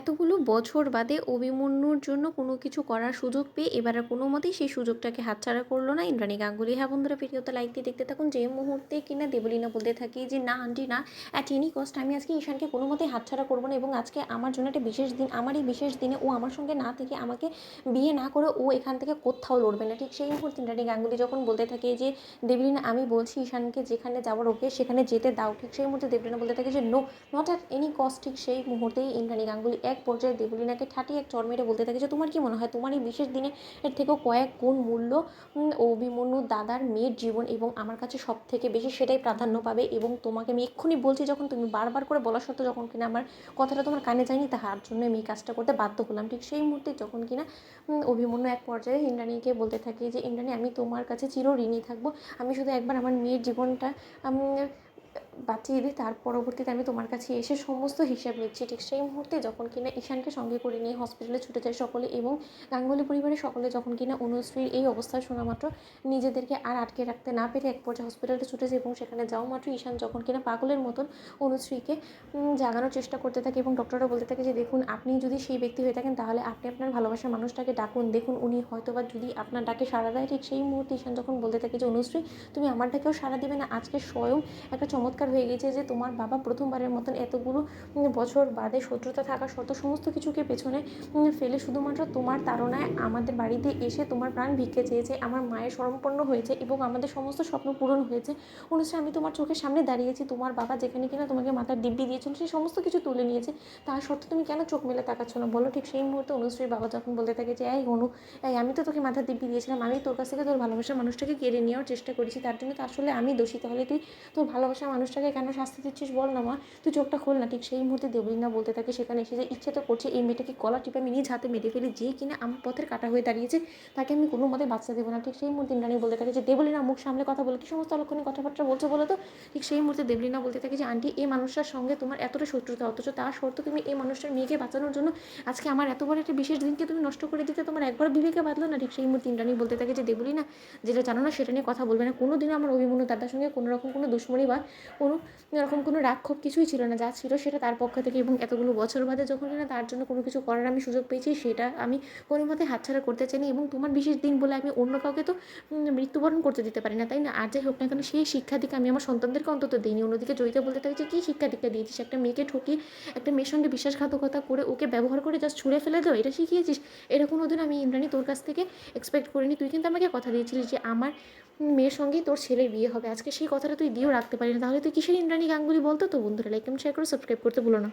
এতগুলো বছর বাদে অভিমন্যুর জন্য কোনো কিছু করার সুযোগ পেয়ে এবার আর কোনো মতেই সেই সুযোগটাকে হাতছাড়া করলো না ইন্দ্রাণী গাঙ্গুলি। হ্যাঁ বন্ধুরা, ভিডিওতে লাইক দিয়ে দেখতে থাকুন। যে মুহূর্তে কিনা দেবলীনা বলতে থাকি যে না আন্টি না, অ্যাট এনি কস্ট আমি আজকে ঈশানকে কোনো মতেই হাতছাড়া করবো না, এবং আজকে আমার জন্য একটা বিশেষ দিন, আমার এই বিশেষ দিনে ও আমার সঙ্গে না থেকে, আমাকে বিয়ে না করে ও এখান থেকে কোথাও লড়বে না। ঠিক সেই মুহূর্তে ইন্দ্রাণী গাঙ্গুলি যখন বলতে থাকে যে দেবলীনা আমি বলছি ঈশানকে যেখানে যাওয়ার ওকে সেখানে যেতে দাও, ঠিক সেই মুহূর্তে দেবলীনা বলতে থাকে যে no, not at any cost. ঠিক সেই মুহূর্তেই ইন্দ্রাণী গাঙ্গুলি এক পর্যায়ে দেবলীনাকে ঠাটিয়ে এক চড় মেরে বলতে থাকে যে তোমার কি মনে হয় তোমার এই বিশেষ দিনে এর থেকেও কয়েক গুণ মূল্য অভিমন্যু দাদার মেয়ের জীবন এবং আমার কাছে সব থেকে বেশি সেটাই প্রাধান্য পাবে, এবং তোমাকে আমি এক্ষুনি বলছি যখন তুমি বারবার করে বলা সত্ত্বেও যখন কিনা আমার কথাটা তোমার কানে যায়নি, তাহার জন্য আমি এই কাজটা করতে বাধ্য হলাম। ঠিক সেই মুহূর্তে যখন কিনা অভিমন্যু এক পর্যায়ে ইন্দ্রাণীকে বলতে থাকে যে ইন্দ্রাণী আমি তোমার কাছে চিরঋণী থাকবো, আমি শুধু একবার আমার মেয়ের জীবনটা বাঁচিয়ে দিই, তার পরবর্তীতে আমি তোমার কাছে এসে সমস্ত হিসাব নিচ্ছি। ঠিক সেই মুহূর্তে যখন কিনা ঈশানকে সঙ্গে করে নিয়ে হসপিটালে ছুটে যায় সকলে, এবং গাঙ্গুলি পরিবারের সকলে যখন কিনা অনুশ্রীর এই অবস্থা শোনা মাত্র নিজেদেরকে আর আটকে রাখতে না পেরে এক পর্যায়ে হসপিটালে ছুটে যায়, এবং সেখানে যাওয়া মাত্র ঈশান যখন কিনা পাগলের মতন অনুশ্রীকে জাগানোর চেষ্টা করতে থাকে, এবং ডক্টররা বলতে থাকে যে দেখুন আপনি যদি সেই ব্যক্তি হয়ে থাকেন তাহলে আপনি আপনার ভালোবাসার মানুষটাকে ডাকুন, দেখুন উনি হয়তো বা যদি আপনার ডাকে সাড়া দেয়। ঠিক সেই মুহূর্তে ঈশান যখন বলতে থাকে যে অনুশ্রী তুমি আমার ডাকেও সাড়া দেবে না, আজকে স্বয়ং একটা চমৎকার হয়ে গেছে যে তোমার বাবা প্রথমবারের মতন এতগুলো বছর বাদে শত্রুতা থাকা সত্ত্বেও সমস্ত কিছুকে পেছনে ফেলে শুধুমাত্র তোমার তাড়নায় আমাদের বাড়িতে এসে তোমার প্রাণ ভিক্ষে চেয়েছে, আমার মায়ের শরণাপন্ন হয়েছে এবং আমাদের সমস্ত স্বপ্ন পূরণ হয়েছে। অনুশ্রী আমি তোমার চোখের সামনে দাঁড়িয়েছি, তোমার বাবা যেখানে কিনা তোমাকে মাথার দিব্যি দিয়েছিল সেই সমস্ত কিছু তুলে নিয়েছে, তার সত্ত্বেও তুমি কেন চোখ মেলে তাকাচ্ছ না বলো। ঠিক সেই মুহূর্তে অনুশ্রীর বাবা যখন বলতে থাকে যে এই অনু, এই আমি তো তোকে মাথার দিব্যি দিয়েছিলাম, আমি তোর কাছ থেকে তোর ভালোবাসার মানুষটাকে কেড়ে নেওয়ার চেষ্টা করেছি, তার জন্য তো আসলে আমি দোষী, তাহলে তুই তোর ভালোবাসার মানুষটাকে কেন শাস্তি দিচ্ছিস বল না মা, তুই চোখটা খোল না। ঠিক সেই মুহূর্তে দেবলীনা বলতে থাকে সেখানে এসে যে ইচ্ছে তো করছে এই মেয়েটাকে গলা টিপে আমি নিজ হাতে মেরে ফেলি, যে কিনা আমার পথের কাটা হয়ে দাঁড়িয়েছে, তাকে আমি কোনো মতে বাঁচতে দেবো না। ঠিক সেই মুহূর্তে ইন্দ্রাণী বলতে থাকে যে দেবলীনা মুখ সামলে কথা বলে কি সমস্ত অলক্ষণে কথাবার্তা বলছো বলো তো। ঠিক সেই মুহূর্তে দেবলীনা বলতে থাকে যে আন্টি এই মানুষটার সঙ্গে তোমার এতটা শত্রুতা, অথচ তার সত্ত্বেও তুমি এই মানুষটার মেয়েকে বাঁচানোর জন্য আজকে আমার এত বড় একটা বিশেষ দিনকে তুমি নষ্ট করে দিতে তোমার একবার বিবেকে বাঁধলো না। ঠিক সেই মুহূর্তে ইন্দ্রাণী বলতে থাকে যে দেবলীনা যেটা জানো না সেটা নিয়ে কথা বলবে না, কোনো দিনও আমার অভিমন্যু দাদার সঙ্গে কোনো রকম কোনো দুশ্মনী বা কোনো এরকম কোনো রাগ-ক্ষোভ কিছুই ছিল না, যা ছিল সেটা তার পক্ষ থেকে, এবং এতগুলো বছর বাদে যখন কিনা তার জন্য কোনো কিছু করার আমি সুযোগ পেয়েছি সেটা আমি কোনো মতে হাতছাড়া করতে চাইনি, এবং তোমার বিশেষ দিন বলে আমি অন্য কাউকে তো মৃত্যুবরণ করতে দিতে পারি না, তাই না? আর যাই হোক না কেন সেই শিক্ষা দীক্ষা আমি আমার সন্তানদেরকে অন্তত দিইনি। অন্যদিকে জয়িতা বলতে থাকে যে কী শিক্ষা দীক্ষা দিয়েছিস, একটা মেয়েকে ঠকিয়ে একটা মেয়ের সঙ্গে বিশ্বাসঘাতকতা করে ওকে ব্যবহার করে জাস্ট ছুঁড়ে ফেলে দাও, এটা শিখিয়েছিস? এটা কোনোদিন আমি ইন্দ্রাণী তোর কাছ থেকে এক্সপেক্ট করিনি। তুই কিন্তু আমাকে কথা দিয়েছিলিস যে আমার মেয়ের সঙ্গেই তোর ছেলের বিয়ে হবে, আজকে সেই কথাটা তুই দিয়েও রাখতে পারি না, তাহলে তুই কিসের ইন্দ্রাণী গাঙ্গুলি বলতো? তো বন্ধুরা লাইক কমেন্ট শেয়ার করে সাবস্ক্রাইব করতে ভুলো না।